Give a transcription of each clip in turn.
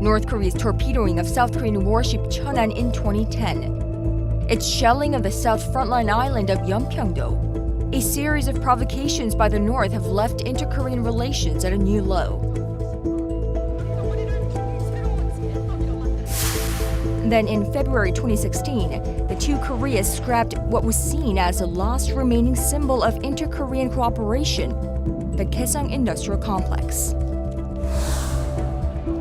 North Korea's torpedoing of South Korean warship Cheonan in 2010. Its shelling of the south frontline island of Yeonpyeong-do. A series of provocations by the North have left inter-Korean relations at a new low. Then in February 2016, the two Koreas scrapped what was seen as the last remaining symbol of inter-Korean cooperation, the Kaesong Industrial Complex.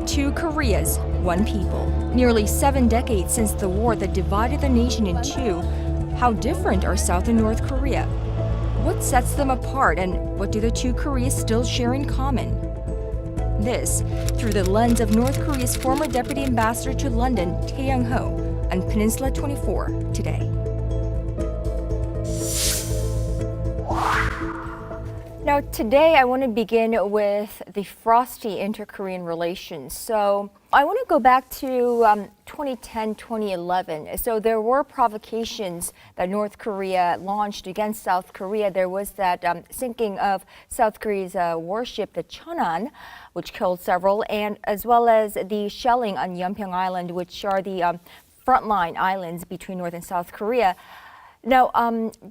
Two Koreas, one people. Nearly 7 decades since the war that divided the nation in two, how different are South and North Korea? What sets them apart, and what do the two Koreas still share in common? This, through the lens of North Korea's former Deputy Ambassador to London, Tae Young-ho, on Peninsula 24 today. Now, today I want to begin with the frosty inter-Korean relations. So I want to go back to 2010, 2011. So there were provocations that North Korea launched against South Korea. There was that sinking of South Korea's warship, the Cheonan, which killed several, and as well as the shelling on Yeonpyeong Island, which are the frontline islands between North and South Korea. Now,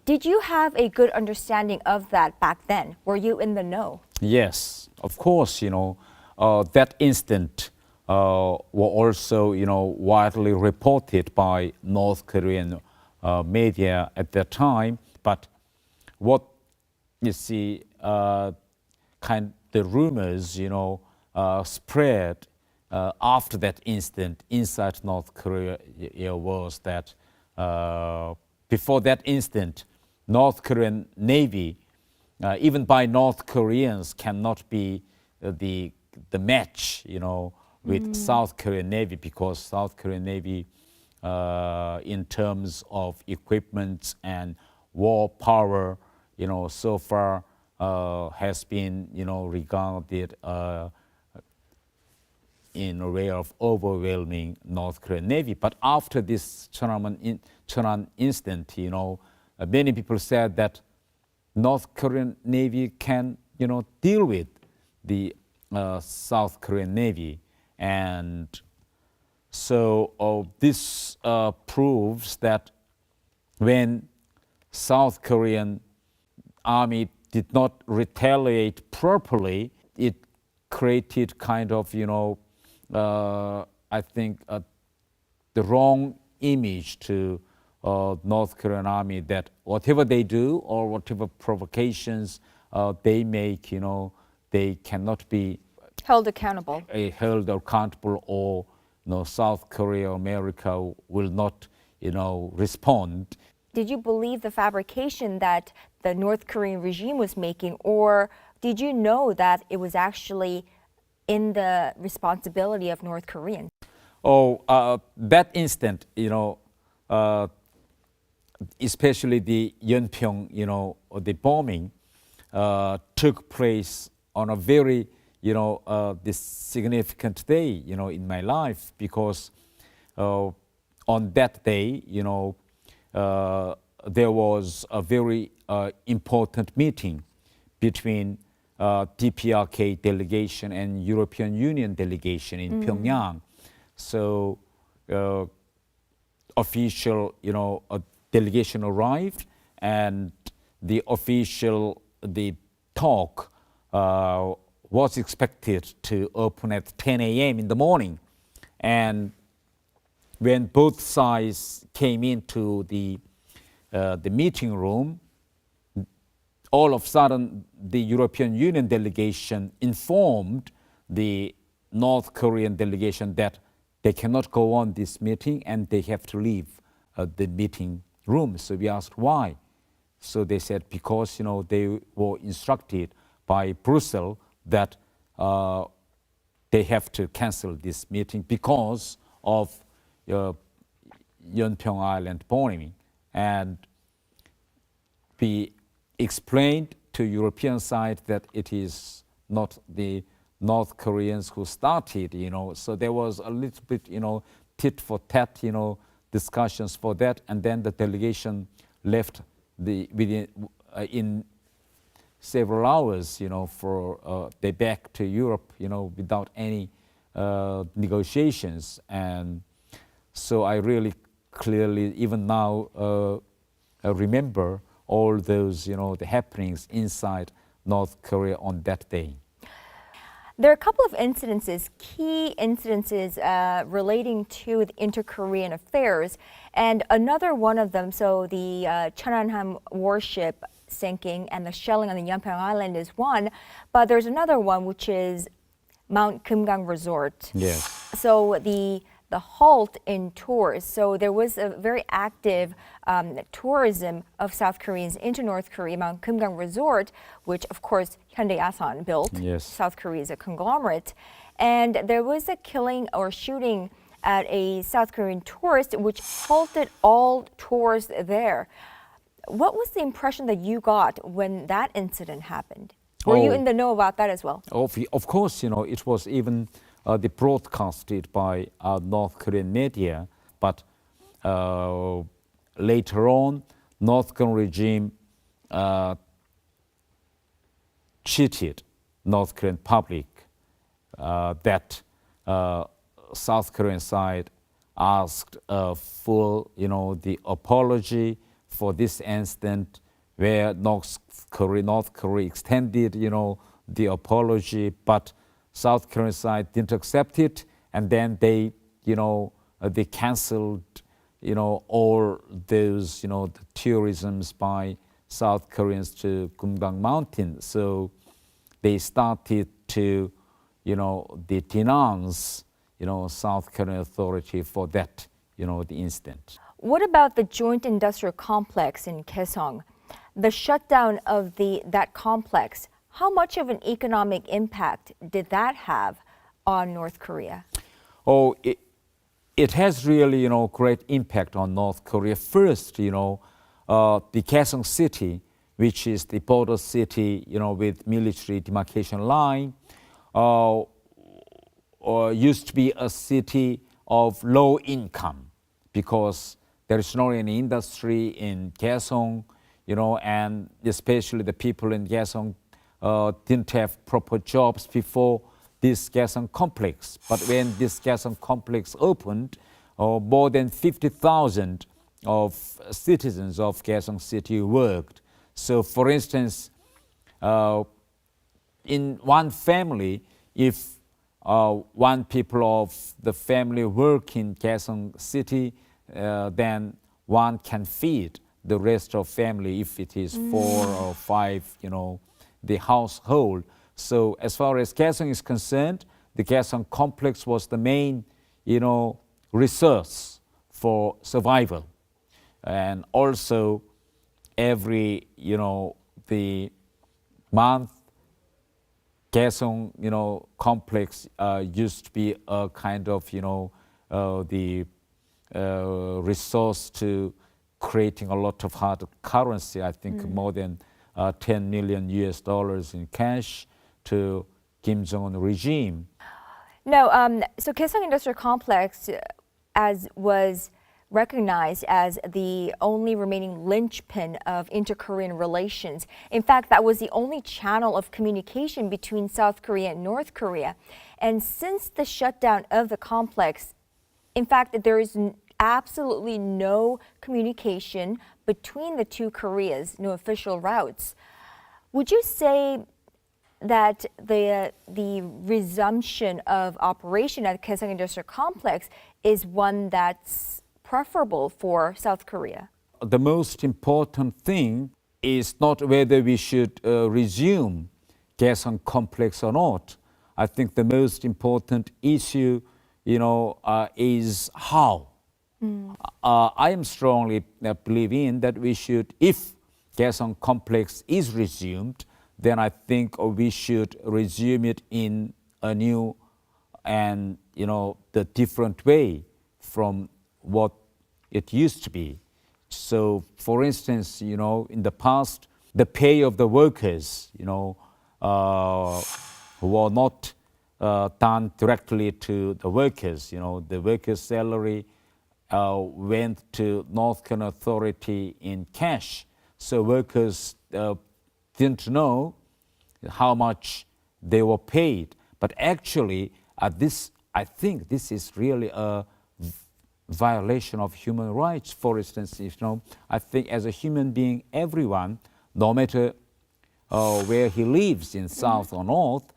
did you have a good understanding of that back then? Were you in the know? Yes, of course, that incident were also, widely reported by North Korean media at that time. But what you see, the rumors, spread after that incident inside North Korea was that before that incident, North Korean Navy, even by North Koreans, cannot be the match, with South Korean Navy, because South Korean Navy, in terms of equipment and war power, so far has been, regarded in a way of overwhelming North Korean Navy. But after this Cheonan incident, many people said that North Korean Navy can, deal with the South Korean Navy. And so this proves that when South Korean army did not retaliate properly, it created kind of, I think, the wrong image to North Korean army, that whatever they do or whatever provocations they make, they cannot be held accountable. Or South Korea or America will not, respond. Did you believe the fabrication that the North Korean regime was making, or did you know that it was actually in the responsibility of North Koreans? That instant, especially the Yeonpyeong, the bombing, took place on a very, this significant day, in my life, because on that day, there was a very important meeting between DPRK delegation and European Union delegation in Pyongyang. So official, a delegation arrived, and the talk was expected to open at 10 a.m. in the morning. And when both sides came into the meeting room, all of a sudden, the European Union delegation informed the North Korean delegation that they cannot go on this meeting and they have to leave the meeting room. So we asked why. So they said because they were instructed by Brussels that they have to cancel this meeting because of Yeonpyeong Island bombing. And we explained to European side that it is not the North Koreans who started, So there was a little bit, tit for tat, discussions for that. And then the delegation left in several hours, for they back to Europe, without any negotiations. And so I really clearly, even now, remember all those, the happenings inside North Korea on that day. There are a couple of incidences, key incidences relating to the inter-Korean affairs, and another one of them, so the Cheonanham warship sinking and the shelling on the Yeonpyeong Island is one, but there's another one which is Mount Kumgang Resort. Yes. So the halt in tours. So there was a very active tourism of South Koreans into North Korea, Mount Kumgang Resort, which of course Hyundai Asan built. Yes. South Korea is a conglomerate. And there was a killing or shooting at a South Korean tourist, which halted all tours there. What was the impression that you got when that incident happened? Were you in the know about that as well? Of course, it was even broadcasted by North Korean media, but later on, North Korean regime cheated North Korean public that South Korean side asked for the apology for this incident, where North Korea extended the apology, but South Korean side didn't accept it, and then they canceled all those the tourisms by South Koreans to Kumgang Mountain. So they started to they denounce South Korean authority for that the incident. What about the joint industrial complex in Kaesong? The shutdown of that complex, how much of an economic impact did that have on North Korea? Oh, it has really great impact on North Korea. First, the Kaesong city, which is the border city with military demarcation line, used to be a city of low income because there is no any industry in Kaesong, and especially the people in Kaesong didn't have proper jobs before this Kaesong complex. But when this Kaesong complex opened, more than 50,000 of citizens of Kaesong City worked. So, for instance, in one family, if one people of the family work in Kaesong City, then one can feed the rest of family if it is 4 or 5, the household. So as far as Kaesong is concerned, the Kaesong complex was the main, resource for survival. And also every, the month, Kaesong, complex used to be a kind of, the resource to creating a lot of hard currency. I think more than 10 million US dollars in cash to Kim Jong-un regime. No, so Kaesong Industrial Complex was recognized as the only remaining linchpin of inter-Korean relations. In fact, that was the only channel of communication between South Korea and North Korea. And since the shutdown of the complex, in fact, there is absolutely no communication between the two Koreas, no official routes. Would you say that the resumption of operation at the Kaesong Industrial Complex is one that's preferable for South Korea? The most important thing is not whether we should resume Kaesong Complex or not. I think the most important issue, is how. I am strongly believing that we should, if Kaesong Complex is resumed, then I think we should resume it in a new and, the different way from what it used to be. So, for instance, in the past, the pay of the workers, were not done directly to the workers. The workers' salary went to North Korean authority in cash. So workers didn't know how much they were paid. But actually, this I think this is really a violation of human rights. For instance, I think as a human being, everyone, no matter where he lives, in South or North,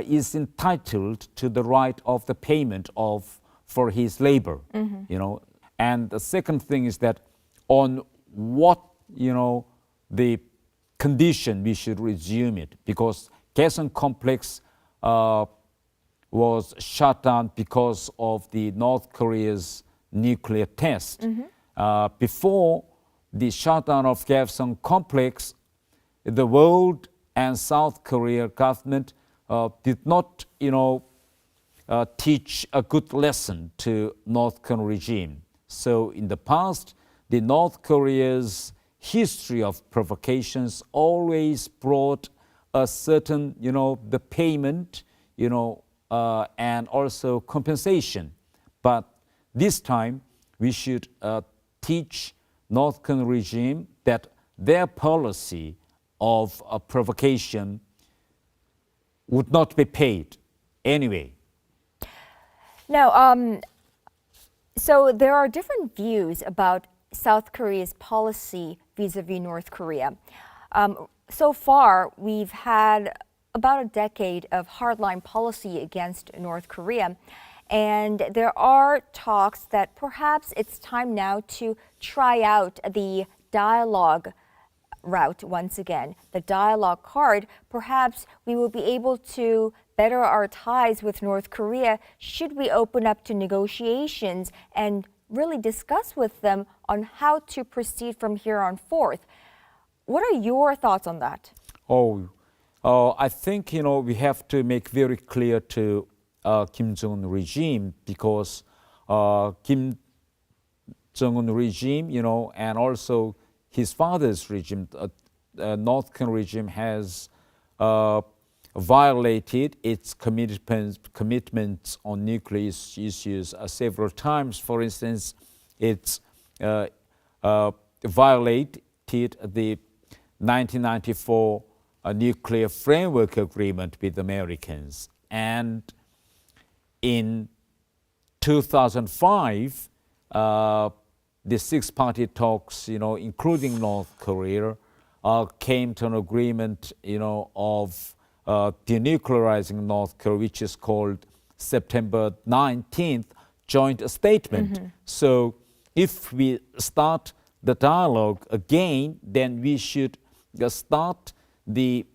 is entitled to the right of the payment for his labor. And the second thing is that on what the condition we should resume it, because Kaesong complex was shut down because of the North Korea's nuclear test. Before the shutdown of Kaesong complex, the world and South Korea government did not, teach a good lesson to North Korean regime. So in the past, the North Korea's history of provocations always brought a certain, the payment, and also compensation. But this time, we should teach North Korean regime that their policy of provocation would not be paid anyway. Now, so there are different views about South Korea's policy vis-a-vis North Korea. So far, we've had about a decade of hardline policy against North Korea. And there are talks that perhaps it's time now to try out the dialogue route once again, the dialogue card. Perhaps we will be able to better our ties with North Korea should we open up to negotiations and really discuss with them on how to proceed from here on forth. What are your thoughts on that? I think, we have to make very clear to Kim Jong-un regime, because Kim Jong-un regime, and also his father's regime, North Korean regime, has violated its commitments on nuclear issues several times. For instance, it's violated the 1994 nuclear framework agreement with Americans. And in 2005, the six-party talks, including North Korea, came to an agreement, of denuclearizing North Korea, which is called September 19th joint statement. So if we start the dialogue again, then we should start the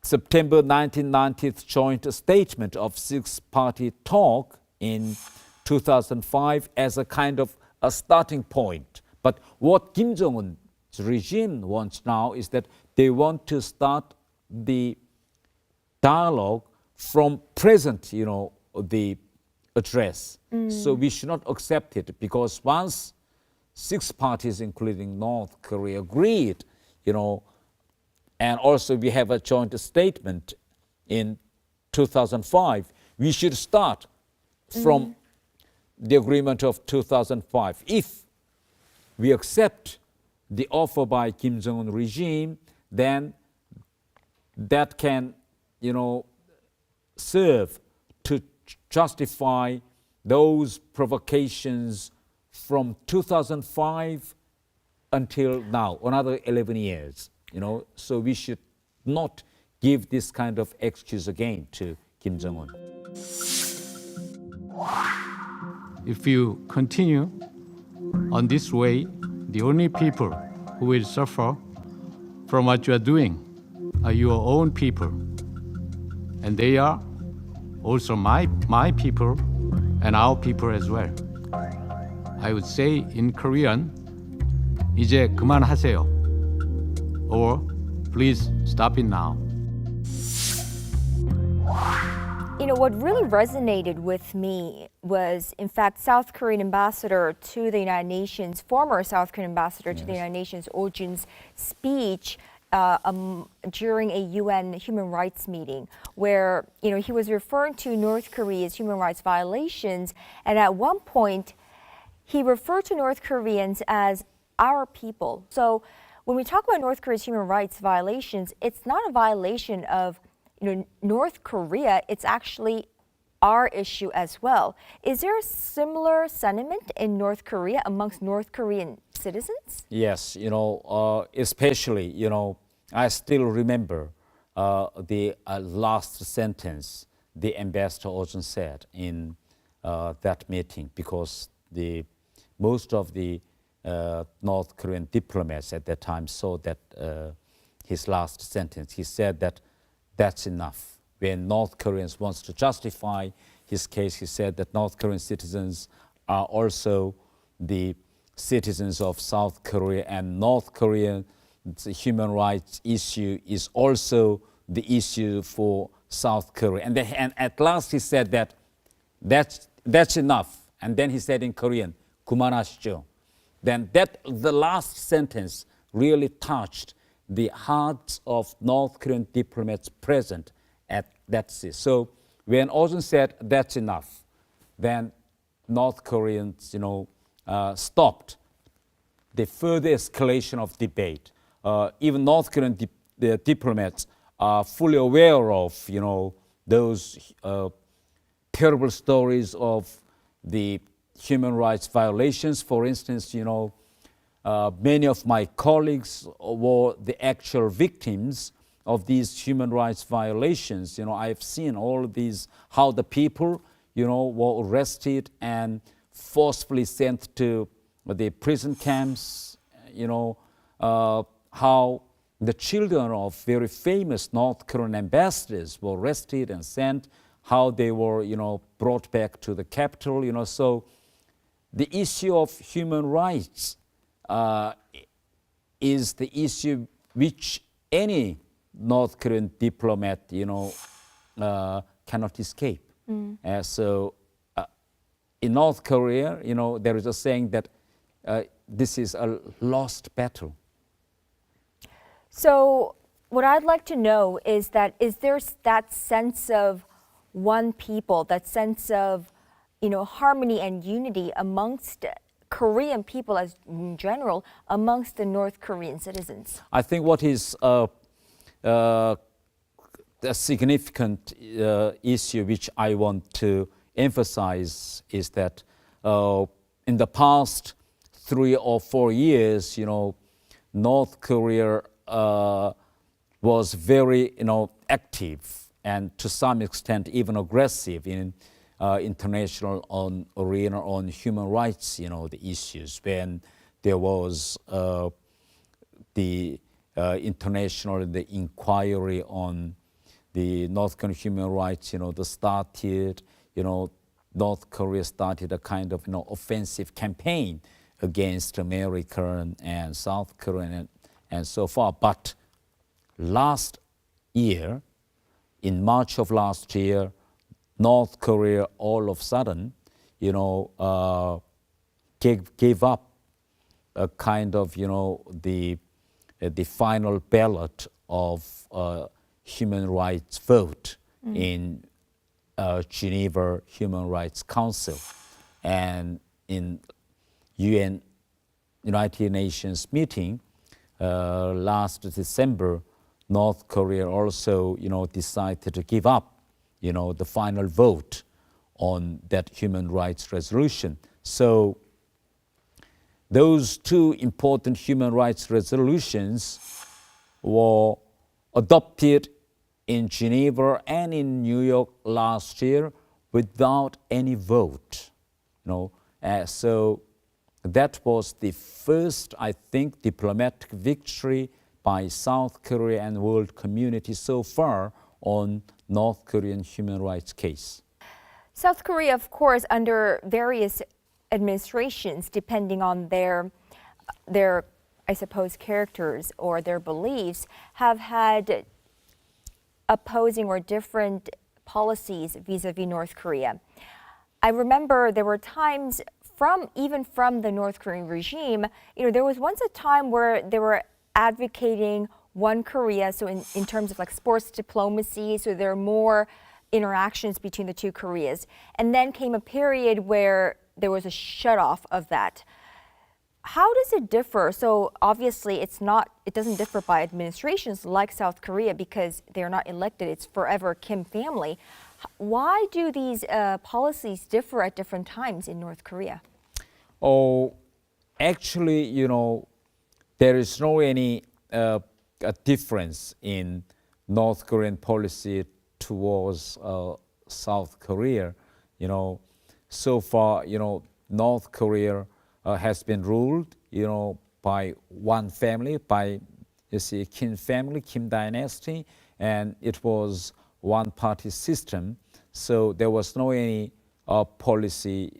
September 1990 joint statement of six-party talk in 2005 as a kind of a starting point. But what Kim Jong-un's regime wants now is that they want to start the dialogue from present, the address. So we should not accept it, because once six parties, including North Korea, agreed, and also we have a joint statement in 2005, we should start from the agreement of 2005. If we accept the offer by Kim Jong-un regime, then that can, serve to justify those provocations from 2005 until now, another 11 years. So we should not give this kind of excuse again to Kim Jong-un. If you continue on this way, the only people who will suffer from what you are doing are your own people. And they are also my people and our people as well. I would say in Korean, 이제 그만하세요. Or please stop it now. What really resonated with me was, in fact, South Korean ambassador to the United Nations, former South Korean ambassador to the United Nations, Oh Jun's speech during a UN human rights meeting, where he was referring to North Korea's human rights violations, and at one point he referred to North Koreans as our people. So when we talk about North Korea's human rights violations, it's not a violation of North Korea. It's actually our issue as well. Is there a similar sentiment in North Korea amongst North Korean citizens? Yes, especially, I still remember the last sentence the ambassador Ojun said in that meeting, because most of the North Korean diplomats at that time saw that his last sentence. He said that that's enough. When North Koreans wants to justify his case, he said that North Korean citizens are also the citizens of South Korea, and North Korean human rights issue is also the issue for South Korea. And at last he said that that's enough. And then he said in Korean, 그만하시죠. Then the last sentence really touched the hearts of North Korean diplomats present at that seat. So when Ojun said that's enough, then North Koreans, stopped the further escalation of debate. Even North Korean diplomats are fully aware of, those terrible stories of the human rights violations. For instance, many of my colleagues were the actual victims of these human rights violations. I've seen all of these, how the people, were arrested and forcefully sent to the prison camps, how the children of very famous North Korean ambassadors were arrested and sent, how they were, brought back to the capital, so the issue of human rights is the issue which any North Korean diplomat, cannot escape. So in North Korea, there is a saying that this is a lost battle. So what I'd like to know is there that sense of one people, that sense of, harmony and unity amongst Korean people as in general, amongst the North Korean citizens? I think what is a significant issue which I want to emphasize is that in the past 3 or 4 years, North Korea was very, active and to some extent even aggressive in international arena on human rights, the issues. When there was the international inquiry on the North Korean human rights, North Korea started a kind of offensive campaign against America and South Korea and so far. But last year, in March of last year, North Korea all of a sudden, gave up a kind of, the final ballot of human rights vote in Geneva Human Rights Council, and in United Nations meeting last December, North Korea also, decided to give up, the final vote on that human rights resolution. So those 2 important human rights resolutions were adopted in Geneva and in New York last year without any vote. So that was the first, I think, diplomatic victory by South Korea and world community so far on North Korean human rights case. South Korea, of course, under various administrations, depending on their I suppose, characters or their beliefs, have had opposing or different policies vis-a-vis North Korea. I remember there were times even from the North Korean regime, there was once a time where they were advocating one Korea, so in terms of like sports diplomacy, so there are more interactions between the 2 Koreas. And then came a period where there was a shut-off of that. How does it differ? So obviously it doesn't differ by administrations like South Korea because they're not elected, it's forever Kim family. Why do these policies differ at different times in North Korea? Oh, actually, there is no any a difference in North Korean policy towards South Korea. So far, North Korea has been ruled, by one family, by Kim family, Kim dynasty, and it was one-party system. So there was no any policy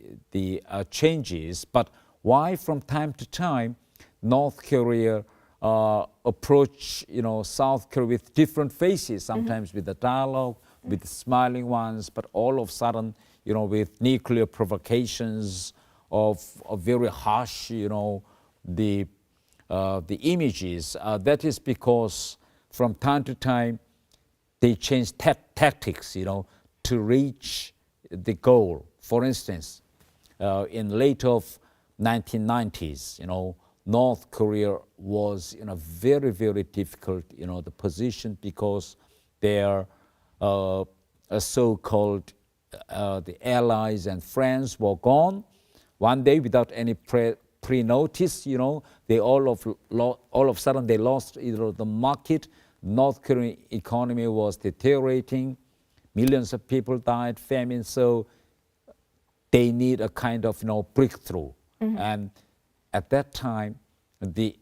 changes. But why from time to time North Korea approach South Korea with different faces, sometimes with the dialogue, with the smiling ones, but all of a sudden with nuclear provocations of very harsh the images. That is because from time to time they change tactics to reach the goal. For instance, in late of 1990s, North Korea was in a very, very difficult, the position because their so-called the allies and friends were gone. One day, without any pre-notice, they all of a sudden they lost either the market. North Korean economy was deteriorating. Millions of people died, famine. So they need a kind of breakthrough. And at that time, the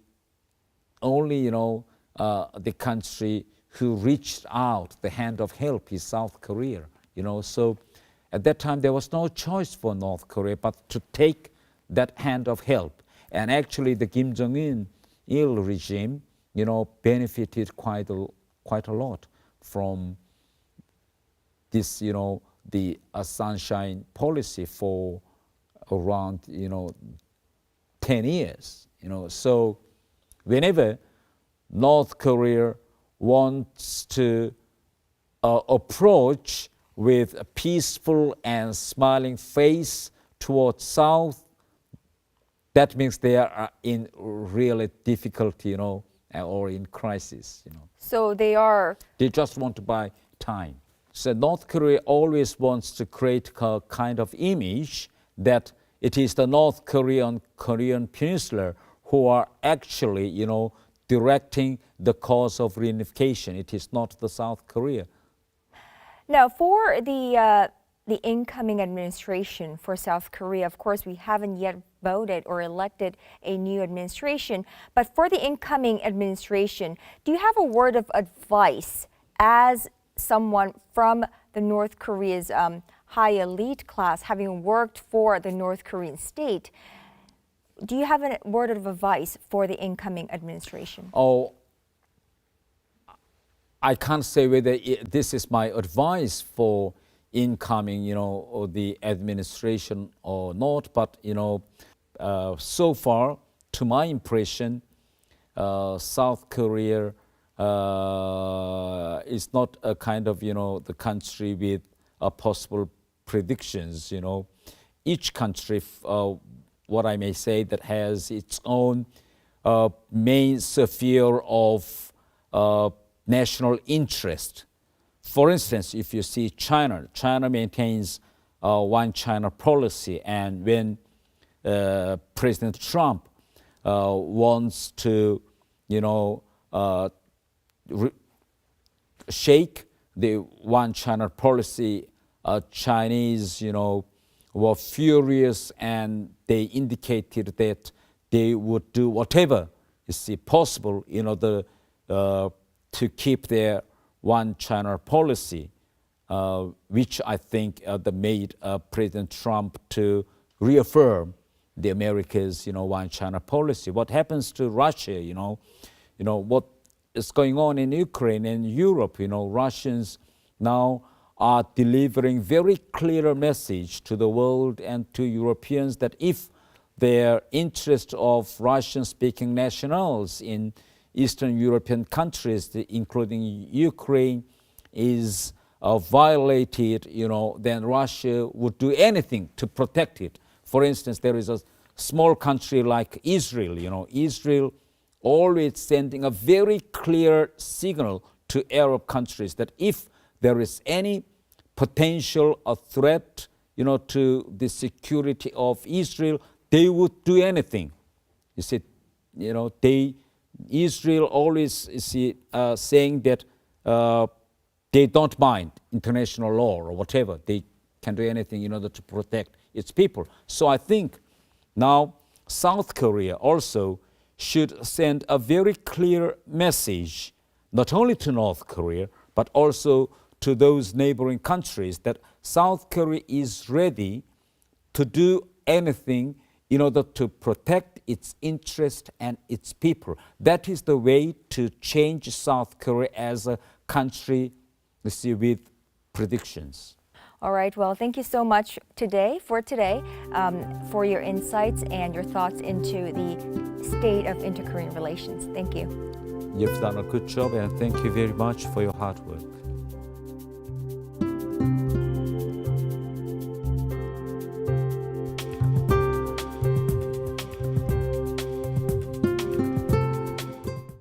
only the country who reached out the hand of help is South Korea. So at that time there was no choice for North Korea but to take that hand of help. And actually, the Kim Jong-il regime, benefited quite a lot from this, the sunshine policy for around 10 years. So whenever North Korea wants to approach with a peaceful and smiling face towards South, that means they are in really difficulty, or in crisis. So they just want to buy time. So North Korea always wants to create a kind of image that it is the North Korean peninsula who are actually, directing the cause of reunification. It is not the South Korea. Now, for the incoming administration for South Korea, of course, we haven't yet voted or elected a new administration. But for the incoming administration, do you have a word of advice as someone from the North Korea's high elite class, having worked for the North Korean state? Do you have a word of advice for the incoming administration? Oh, I can't say whether this is my advice for incoming, or the administration or not. But so far, to my impression, South Korea is not a kind of the country with possible predictions. Each country, what I may say, that has its own main sphere of national interest. For instance, if you see China maintains one China policy, and when President Trump wants to, shake the one China policy, Chinese, were furious, and they indicated that they would do whatever is possible in order to keep their one China policy, which I think made President Trump to reaffirm the America's one China policy. What happens to Russia? What is going on in Ukraine and Europe? Russians now are delivering very clear message to the world and to Europeans that if their interest of Russian-speaking nationals in Eastern European countries, including Ukraine, is violated, then Russia would do anything to protect it. For instance, there is a small country like Israel. Israel always sending a very clear signal to Arab countries that if there is any potential a threat, to the security of Israel, they would do anything. You see, Israel always is saying that they don't mind international law or whatever. They can do anything in order to protect its people. So I think now South Korea also should send a very clear message, not only to North Korea, but also to those neighboring countries, that South Korea is ready to do anything in order to protect its interest and its people. That is the way to change South Korea as a country, with predictions. All right, well, thank you so much for your insights and your thoughts into the state of inter-Korean relations. Thank you. You've done a good job, and thank you very much for your hard work.